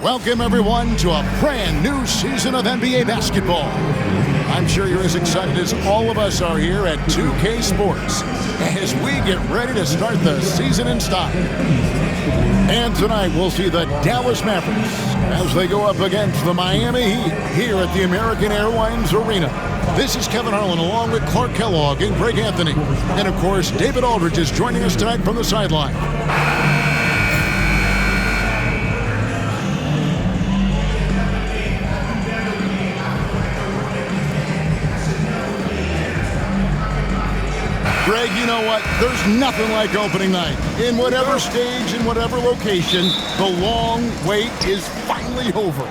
Welcome, everyone, to a brand new season of NBA basketball. I'm sure you're as excited as all of us are here at 2K Sports as we get ready to start the season in style. And tonight we'll see the Dallas Mavericks as they go up against the Miami Heat here at the American Airlines Arena. This is Kevin Harlan along with Clark Kellogg and Greg Anthony. And of course, David Aldridge is joining us tonight from the sideline. Greg, you know what? There's nothing like opening night. In whatever stage, in whatever location, the long wait is finally over.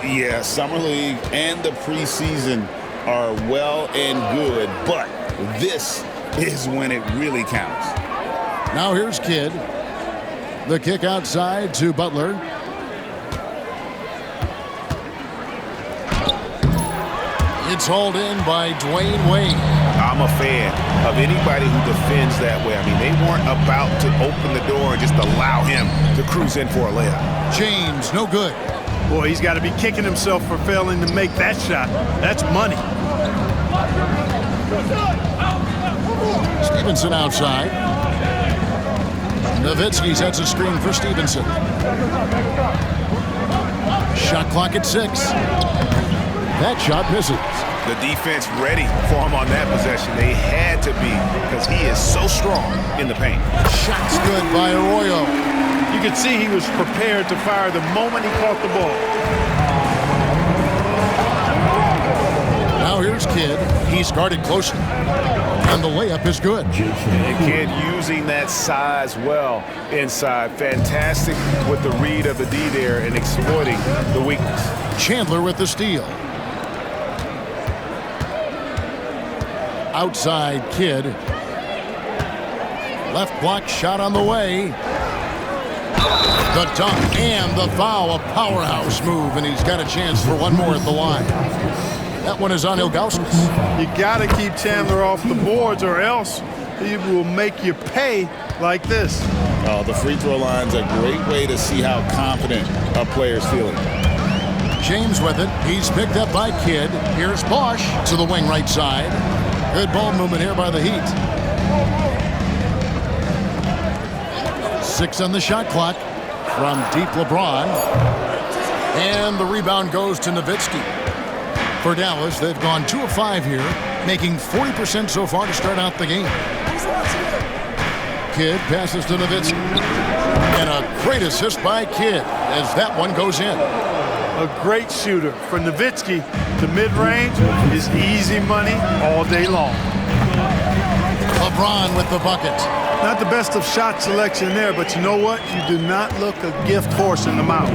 Yeah, Summer League and the preseason are well and good, but this is when it really counts. Now here's Kidd. The kick outside to Butler. It's hauled in by Dwayne Wade. I'm a fan of anybody who defends that way. I mean, they weren't about to open the door and just allow him to cruise in for a layup. James, no good. Boy, he's got to be kicking himself for failing to make that shot. That's money. Stevenson outside. Nowitzki sets a screen for Stevenson. Shot clock at 6. That shot misses. The defense ready for him on that possession. They had to be because he is so strong in the paint. Shot's good by Arroyo. You could see he was prepared to fire the moment he caught the ball. Now here's Kidd. He's guarded closely. And the layup is good. And Kidd using that size well inside. Fantastic with the read of the D there and exploiting the weakness. Chandler with the steal. Outside Kidd. Left block shot on the way. The dunk and the foul. A powerhouse move, and he's got a chance for one more at the line. That one is on Ilgauskas. You got to keep Chandler off the boards or else he will make you pay like this. The free throw line's a great way to see how confident a player's feeling. James with it. He's picked up by Kidd. Here's Bosch to the wing right side. Good ball movement here by the Heat. 6 on the shot clock from deep Lebron. And the rebound goes to Nowitzki. For Dallas, they've gone 2 of 5 here, making 40% so far to start out the game. Kidd passes to Nowitzki. And a great assist by Kidd as that one goes in. A great shooter. For Nowitzki, the mid-range is easy money all day long. LeBron with the bucket. Not the best of shot selection there, but you know what? You do not look a gift horse in the mouth.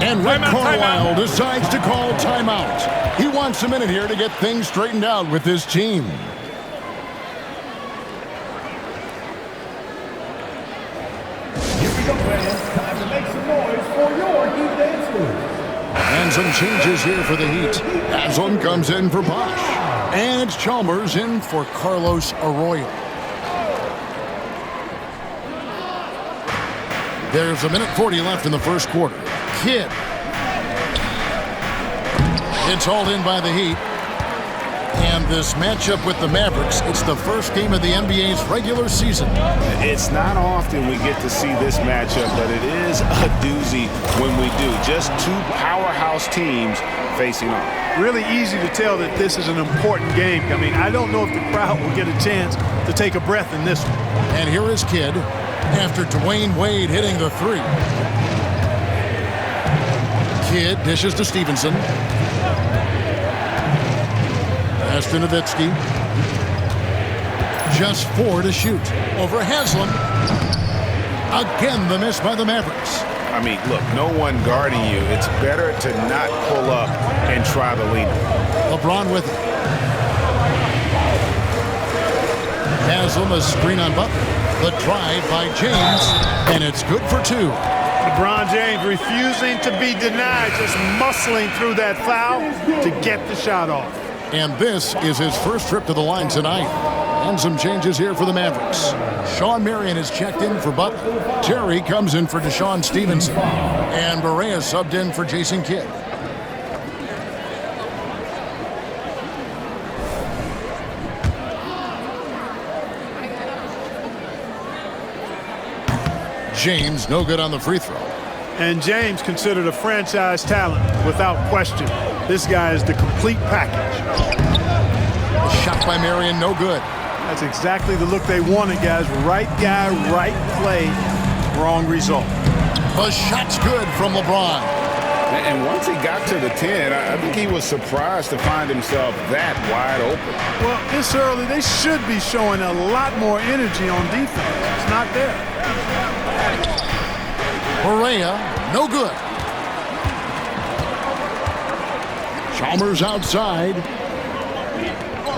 And Rick Carlisle decides to call timeout. He wants a minute here to get things straightened out with his team. Here we go, fans. Time to make some noise for your Heat dancers. And some changes here for the Heat. Haslam comes in for Bosch. And it's Chalmers in for Carlos Arroyo. There's 1:40 left in the first quarter. Kidd. It's hauled in by the Heat. And this matchup with the Mavericks, it's the first game of the NBA's regular season. It's not often we get to see this matchup, but it is a doozy when we do. Just two powerhouse teams facing off. Really easy to tell that this is an important game. I mean, I don't know if the crowd will get a chance to take a breath in this one. And here is Kidd after Dwayne Wade hitting the 3. Kidd dishes to Stevenson. Pass to Nowitzki. Just 4 to shoot. Over Haslam. Again, the miss by the Mavericks. I mean, look, no one guarding you. It's better to not pull up and try the lead. LeBron with it. Haslam, a screen on Butler. The drive by James, and it's good for 2. LeBron James refusing to be denied, just muscling through that foul to get the shot off. And this is his first trip to the line tonight. And some changes here for the Mavericks. Sean Marion is checked in for Butler. Terry comes in for Deshaun Stevenson. And Barea subbed in for Jason Kidd. James, no good on the free throw. And James considered a franchise talent without question. This guy is the complete package. The shot by Marion, no good. That's exactly the look they wanted, guys. Right guy, right play, wrong result. The shot's good from LeBron. And once he got to the 10, I think he was surprised to find himself that wide open. Well, this early, they should be showing a lot more energy on defense. It's not there. Barea, no good. Chalmers outside.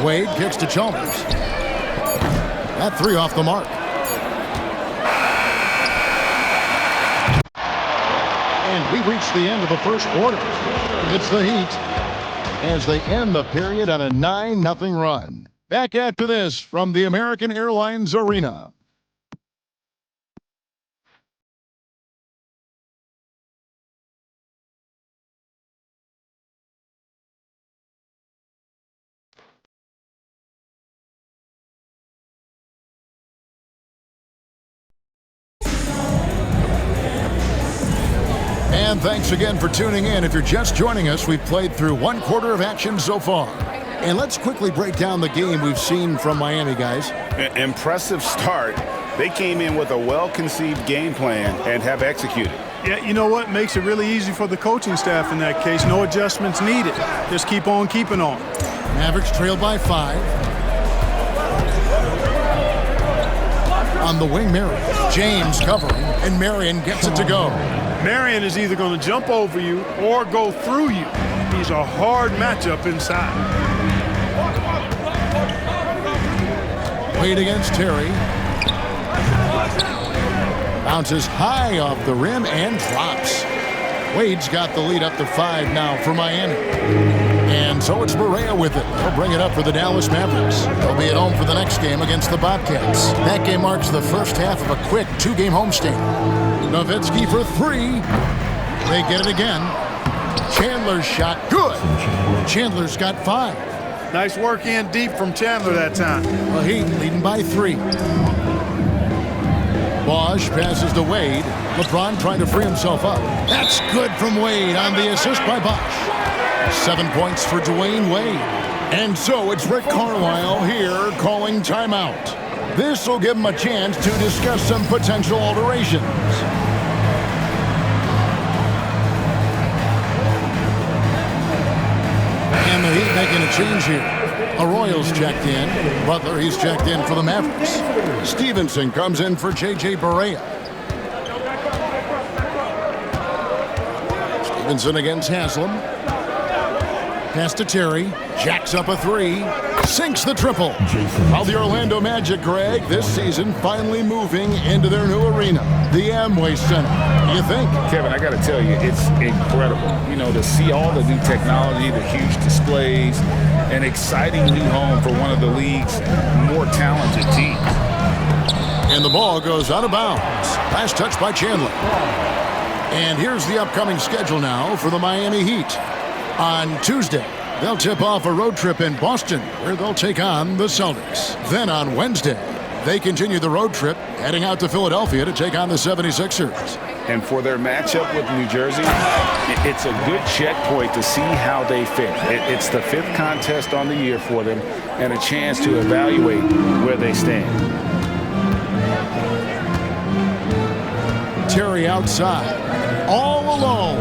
Wade kicks to Chalmers. That three off the mark. And we reached the end of the first quarter. It's the Heat as they end the period on a 9-0 run. Back after this from the American Airlines Arena. And thanks again for tuning in. If you're just joining us, we've played through one quarter of action so far. And let's quickly break down the game we've seen from Miami, guys. Impressive start. They came in with a well-conceived game plan and have executed. Yeah, you know what? Makes it really easy for the coaching staff in that case. No adjustments needed. Just keep on keeping on. Mavericks trail by 5. On the wing, Marion. James covering, and Marion gets it to go. Marion is either going to jump over you or go through you. He's a hard matchup inside. Wade against Terry. Bounces high off the rim and drops. Wade's got the lead up to 5 now for Miami. And so it's Barea with it. He'll bring it up for the Dallas Mavericks. They'll be at home for the next game against the Bobcats. That game marks the first half of a quick 2-game homestand. Nowitzki for 3. They get it again. Chandler's shot, good. Chandler's got 5. Nice work in deep from Chandler that time. The Heat leading by 3. Bosch passes to Wade. LeBron trying to free himself up. That's good from Wade on the assist by Bosch. 7 points for Dwayne Wade. And so it's Rick Carlisle here calling timeout. This will give him a chance to discuss some potential alterations. And the Heat making a change here. Arroyo's checked in. Butler, he's checked in for the Mavericks. Stevenson comes in for J.J. Barea. Stevenson against Haslam. Pass to Terry. Jacks up a 3. Sinks the triple. While the Orlando Magic, Greg, this season finally moving into their new arena, the Amway Center. What do you think? Kevin, I got to tell you, it's incredible. You know, to see all the new technology, the huge displays, an exciting new home for one of the league's more talented teams. And the ball goes out of bounds. Last touch by Chandler. And here's the upcoming schedule now for the Miami Heat. On Tuesday, they'll tip off a road trip in Boston, where they'll take on the Celtics. Then on Wednesday, they continue the road trip, heading out to Philadelphia to take on the 76ers. And for their matchup with New Jersey, it's a good checkpoint to see how they fit. It's the 5th contest on the year for them and a chance to evaluate where they stand. Terry outside, all alone.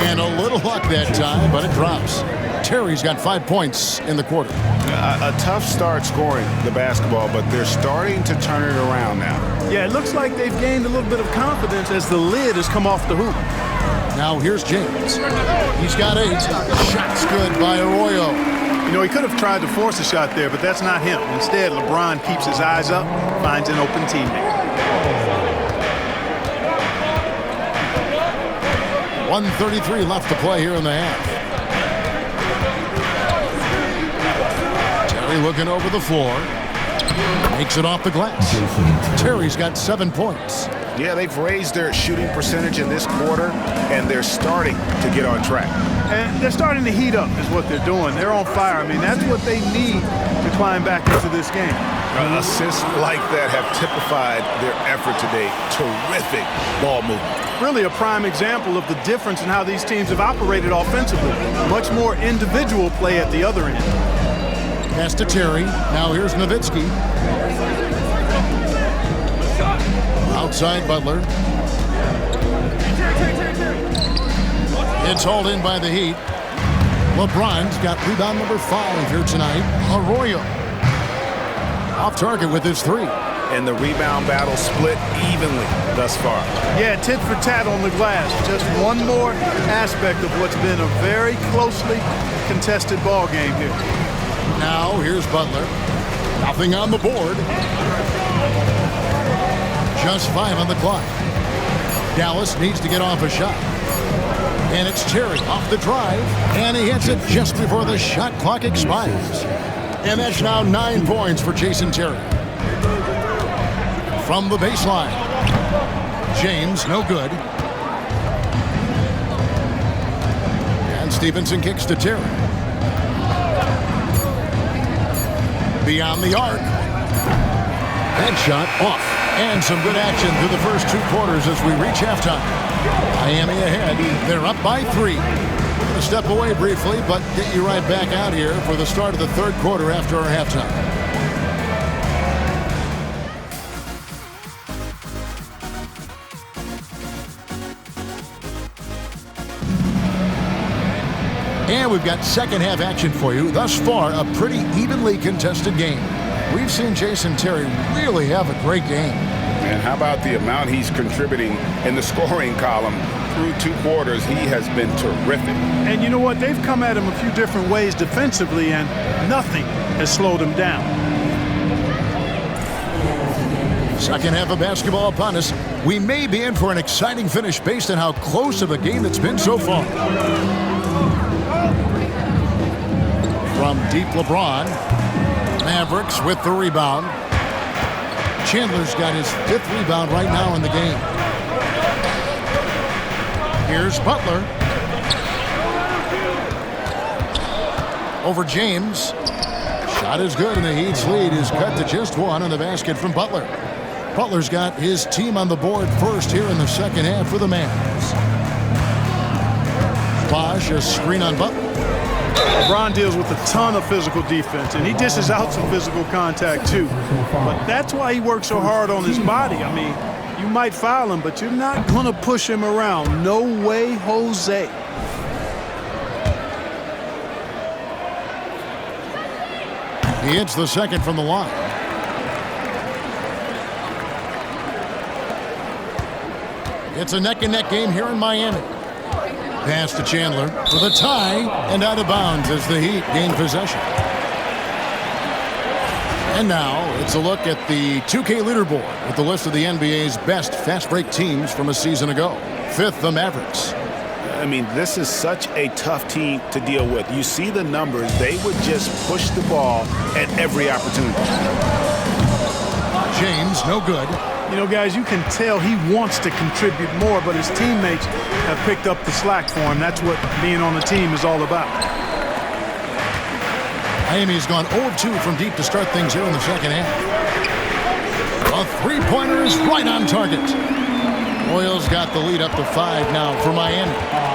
And a little luck that time, but it drops. Terry's got 5 points in the quarter. A tough start scoring the basketball, but they're starting to turn it around now. Yeah, it looks like they've gained a little bit of confidence as the lid has come off the hoop. Now here's James. He's got 8. Shot's good by Arroyo. You know, he could have tried to force a shot there, but that's not him. Instead, LeBron keeps his eyes up, finds an open teammate. 1:33 left to play here in the half. Terry looking over the floor. Makes it off the glass. Terry's got 7 points. Yeah, they've raised their shooting percentage in this quarter, and they're starting to get on track. And they're starting to heat up is what they're doing. They're on fire. I mean, that's what they need to climb back into this game. Assists like that have typified their effort today. Terrific ball movement. Really a prime example of the difference in how these teams have operated offensively. Much more individual play at the other end. Pass to Terry. Now here's Nowitzki. Outside Butler. It's hauled in by the Heat. LeBron's got rebound number 5 here tonight. Arroyo. Off target with his 3. And the rebound battle split evenly thus far. Yeah, tit for tat on the glass. Just one more aspect of what's been a very closely contested ball game here. Now here's Butler. Nothing on the board. Just 5 on the clock. Dallas needs to get off a shot. And it's Terry off the drive. And he hits it just before the shot clock expires. And that's now 9 points for Jason Terry. From the baseline. James, no good. And Stevenson kicks to Terry. Beyond the arc. That shot off. And some good action through the first 2 quarters as we reach halftime. Miami ahead. They're up by 3. We're going to step away briefly, but get you right back out here for the start of the 3rd quarter after our halftime. And we've got second half action for you. Thus far, a pretty evenly contested game. We've seen Jason Terry really have a great game. And how about the amount he's contributing in the scoring column? Through 2 quarters, he has been terrific. And you know what? They've come at him a few different ways defensively, and nothing has slowed him down. Second half of basketball upon us. We may be in for an exciting finish based on how close of a game it's been so far. From deep, LeBron. Mavericks with the rebound. Chandler's got his 5th rebound right now in the game. Here's Butler. Over James. Shot is good, and the Heat's lead is cut to just 1 on the basket from Butler. Butler's got his team on the board first here in the second half for the Mavs. Bosh, a screen on Butler. LeBron deals with a ton of physical defense, and he dishes out some physical contact too. But that's why he works so hard on his body. I mean, you might foul him, but you're not going to push him around. No way, Jose. He hits the second from the line. It's a neck-and-neck game here in Miami. Pass to Chandler for the tie, and out of bounds as the Heat gain possession. And now it's a look at the 2K leaderboard with the list of the NBA's best fast break teams from a season ago. 5th, the Mavericks. I mean, this is such a tough team to deal with. You see the numbers. They would just push the ball at every opportunity. James, no good. You know, guys, you can tell he wants to contribute more, but his teammates have picked up the slack for him. That's what being on the team is all about. Miami's gone 0-2 from deep to start things here in the second half. A 3-pointer is right on target. Royals got the lead up to 5 now for Miami.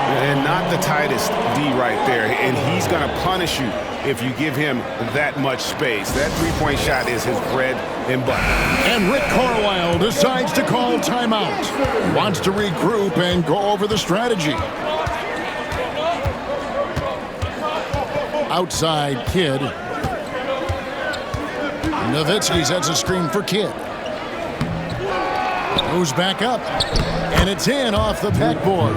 And not the tightest D right there. And he's going to punish you if you give him that much space. That 3-point shot is his bread and butter. And Rick Carlisle decides to call timeout. Wants to regroup and go over the strategy. Outside Kidd. Nowitzki sets a screen for Kidd. Goes back up. And it's in off the backboard.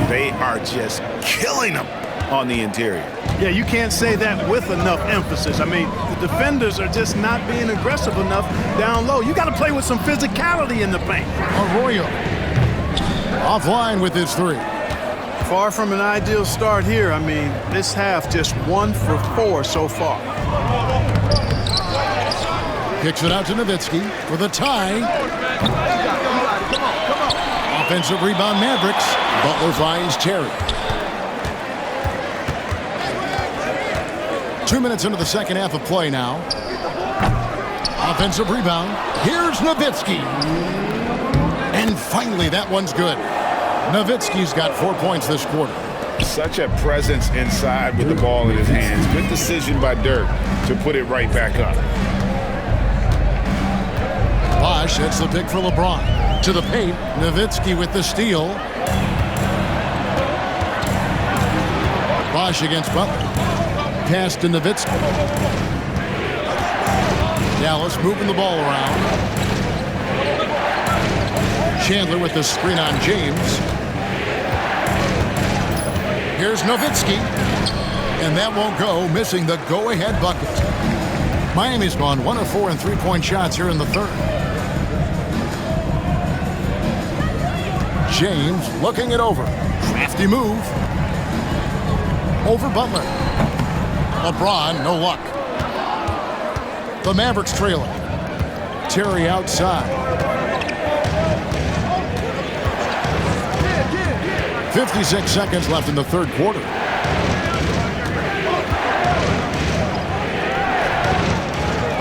They are just killing them on the interior. Yeah, you can't say that with enough emphasis. I mean, the defenders are just not being aggressive enough down low. You got to play with some physicality in the paint. Arroyo offline with his 3. Far from an ideal start here. I mean, this half just 1 for 4 so far. Kicks it out to Nowitzki for the tie. Offensive rebound, Mavericks. Butler finds Terry. 2 minutes into the second half of play now. Offensive rebound. Here's Nowitzki. And finally, that one's good. Nowitzki's got 4 points this quarter. Such a presence inside with the ball in his hands. Good decision by Dirk to put it right back up. Bosh hits the pick for LeBron. To the paint, Nowitzki with the steal. Bosh against Butler. Pass to Nowitzki. Dallas moving the ball around. Chandler with the screen on James. Here's Nowitzki. And that won't go, missing the go-ahead bucket. Miami's gone 1 of 4 in three-point shots here in the third. James looking it over. Crafty move. Over Butler. LeBron, no luck. The Mavericks trailing. Terry outside. 56 seconds left in the third quarter.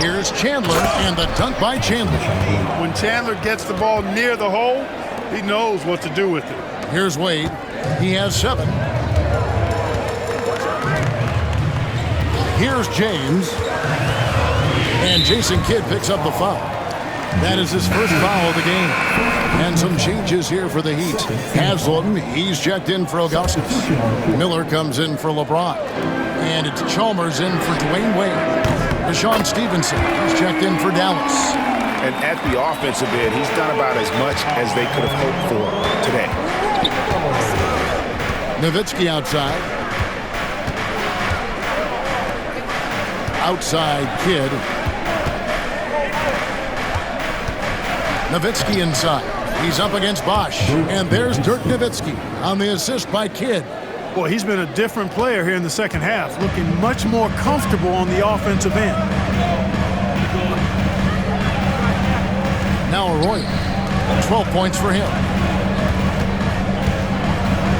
Here's Chandler, and the dunk by Chandler. When Chandler gets the ball near the hole, he knows what to do with it. Here's Wade. He has 7. Here's James. And Jason Kidd picks up the foul. That is his first foul of the game. And some changes here for the Heat. Haslam, he's checked in for Augustus. Miller comes in for LeBron. And it's Chalmers in for Dwayne Wade. Deshaun Stevenson, he's checked in for Dallas. And at the offensive end, he's done about as much as they could have hoped for today. Nowitzki outside. Outside Kidd. Nowitzki inside. He's up against Bosh. And there's Dirk Nowitzki on the assist by Kidd. Boy, he's been a different player here in the second half, looking much more comfortable on the offensive end. Now Arroyo. 12 points for him.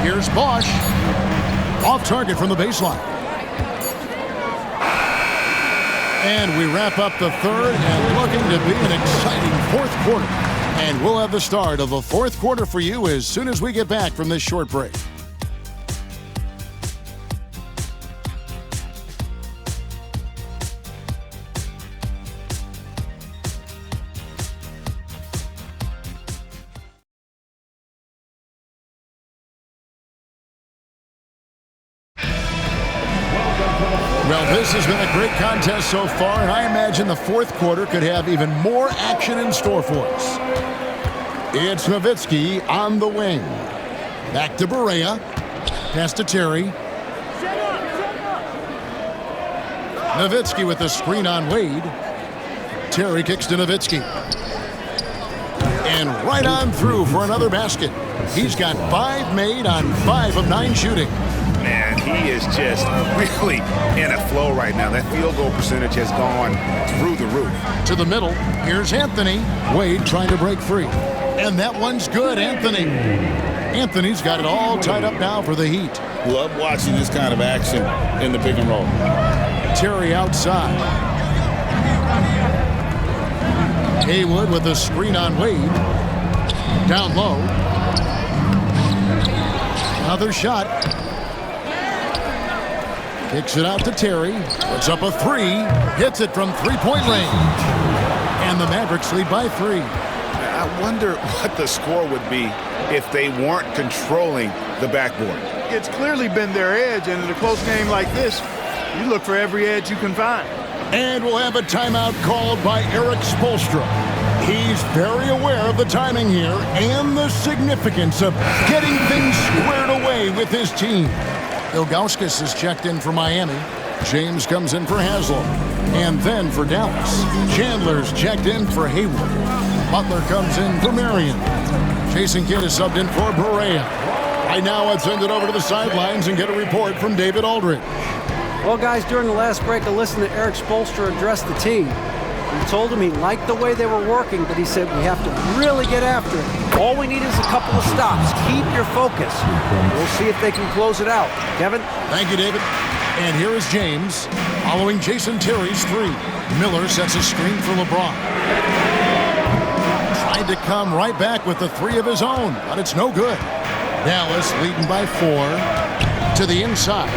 Here's Bosh. Off target from the baseline. And we wrap up the third and looking to be an exciting fourth quarter. And we'll have the start of the fourth quarter for you as soon as we get back from this short break. Well, this has been a great contest so far, and I imagine the fourth quarter could have even more action in store for us. It's Nowitzki on the wing. Back to Barea. Pass to Terry. Nowitzki with the screen on Wade. Terry kicks to Nowitzki. And right on through for another basket. He's got 5 made on 5 of 9 shooting. Man, he is just really in a flow right now. That field goal percentage has gone through the roof. To the middle, here's Anthony. Wade trying to break free. And that one's good, Anthony. Anthony's got it all tied up now for the Heat. Love watching this kind of action in the pick and roll. Terry outside. Haywood with the screen on Wade. Down low. Another shot. Kicks it out to Terry. Puts up a 3. Hits it from three-point range. And the Mavericks lead by 3. I wonder what the score would be if they weren't controlling the backboard. It's clearly been their edge, and in a close game like this, you look for every edge you can find. And we'll have a timeout called by Eric Spoelstra. He's very aware of the timing here and the significance of getting things squared away with his team. Ilgauskas is checked in for Miami. James comes in for Haslam. And then for Dallas, Chandler's checked in for Haywood. Butler comes in for Marion. Jason Kidd is subbed in for Barea. Right now, let's send it over to the sidelines and get a report from David Aldridge. Well, guys, during the last break, I listened to Eric Spoelstra address the team. He told him he liked the way they were working, but he said we have to really get after it. All we need is a couple of stops. Keep your focus. We'll see if they can close it out. Kevin? Thank you, David. And here is James following Jason Terry's three. Miller sets a screen for LeBron. Tried to come right back with the three of his own, but it's no good. Dallas leading by 4 to the inside.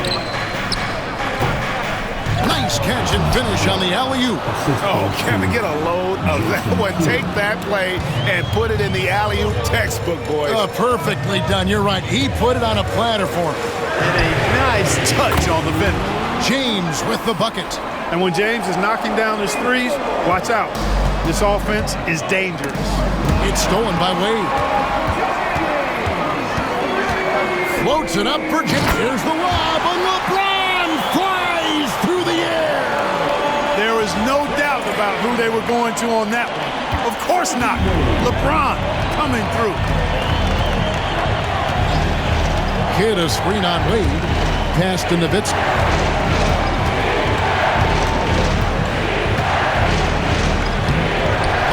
Nice catch and finish on the alley-oop. Oh, Kevin, get a load of that one. Take that play and put it in the alley-oop textbook, boys. Perfectly done. You're right. He put it on a platter for him. And a nice touch on the finish. James with the bucket. And when James is knocking down his threes, watch out. This offense is dangerous. It's stolen by Wade. Floats it up for James. Here's the lob, and LeBron flies through the air. There is no doubt about who they were going to on that one. Of course not. LeBron coming through. Kid a screen on Wade. Pass to Nowitzki.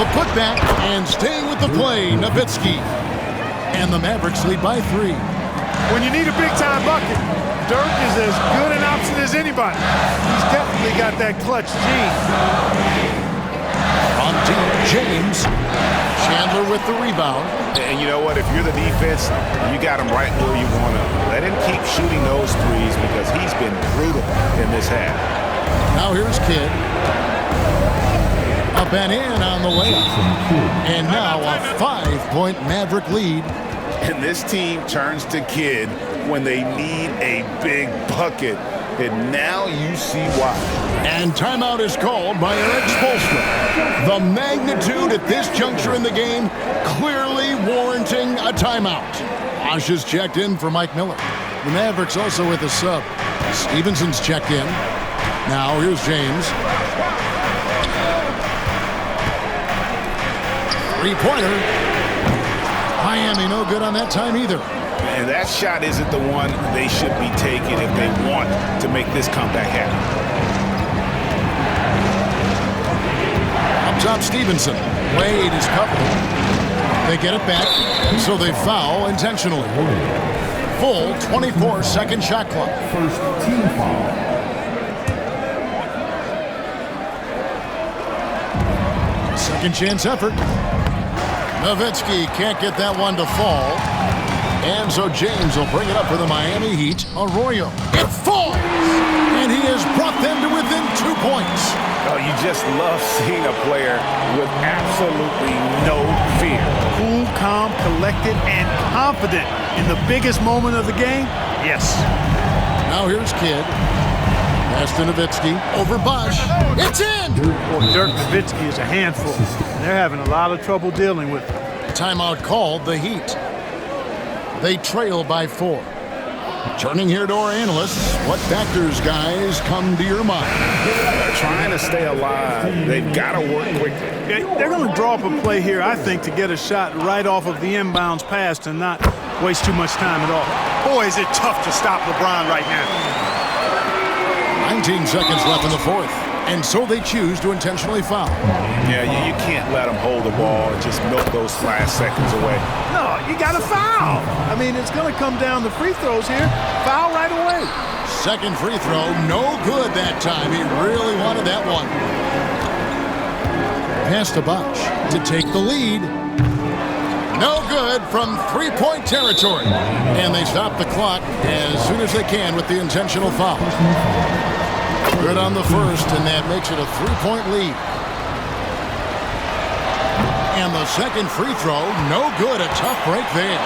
A putback and staying with the play, Nowitzki. And the Mavericks lead by 3. When you need a big-time bucket, Dirk is as good an option as anybody. He's definitely got that clutch gene. From deep, James. Chandler with the rebound. And you know what? If you're the defense, you got him right where you want to. Let him keep shooting those threes because he's been brutal in this half. Now here's Kidd. Up and in on the layup. And now a 5-point Maverick lead. And this team turns to Kidd when they need a big bucket. And now you see why. And timeout is called by Eric Spoelstra. The magnitude at this juncture in the game clearly warranting a timeout. Osh is checked in for Mike Miller. The Mavericks also with a sub. Stevenson's checked in. Now here's James. Three-pointer. Miami no good on that time either. And that shot isn't the one they should be taking if they want to make this comeback happen. Up top, Stevenson. Wade is covered. They get it back, so they foul intentionally. Full 24-second shot clock. First team foul. Second chance effort. Nowitzki can't get that one to fall. And so James will bring it up for the Miami Heat. Arroyo. It falls! And he has brought them to within 2 points. Oh, you just love seeing a player with absolutely no fear. Cool, calm, collected, and confident in the biggest moment of the game. Yes. Now here's Kidd. Pass to Nowitzki. Over Bosch. It's in! Dirk Nowitzki is a handful. They're having a lot of trouble dealing with him. Timeout called the Heat. They trail by 4. Turning here to our analysts, what factors, guys, come to your mind? They're trying to stay alive. They've got to work quickly. They're going to draw up a play here, I think, to get a shot right off of the inbounds pass and not waste too much time at all. Boy, is it tough to stop LeBron right now. 19 seconds left in the fourth. And so they choose to intentionally foul. Yeah, you can't let them hold the ball and just milk those last seconds away. No, you got to foul. I mean, it's going to come down to free throws here. Foul right away. Second free throw, no good that time. He really wanted that one. Pass to Bosch to take the lead. No good from three-point territory. And they stop the clock as soon as they can with the intentional foul. Good on the first, and that makes it a 3-point lead. And the second free throw, no good. A tough break there.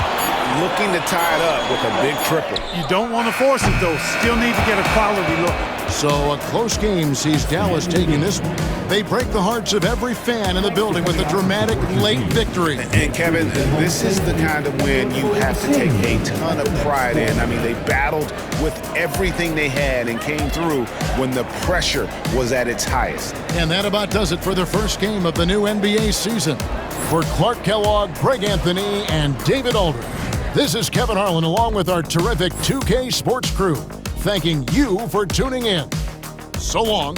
Looking to tie it up with a big triple. You don't want to force it, though. Still need to get a quality look. So a close game sees Dallas taking this one. They break the hearts of every fan in the building with a dramatic late victory. And Kevin, this is the kind of win you have to take a ton of pride in. I mean, they battled with everything they had and came through when the pressure was at its highest. And that about does it for the first game of the new NBA season. For Clark Kellogg, Greg Anthony, and David Aldridge, this is Kevin Harlan along with our terrific 2K Sports crew, thanking you for tuning in. So long.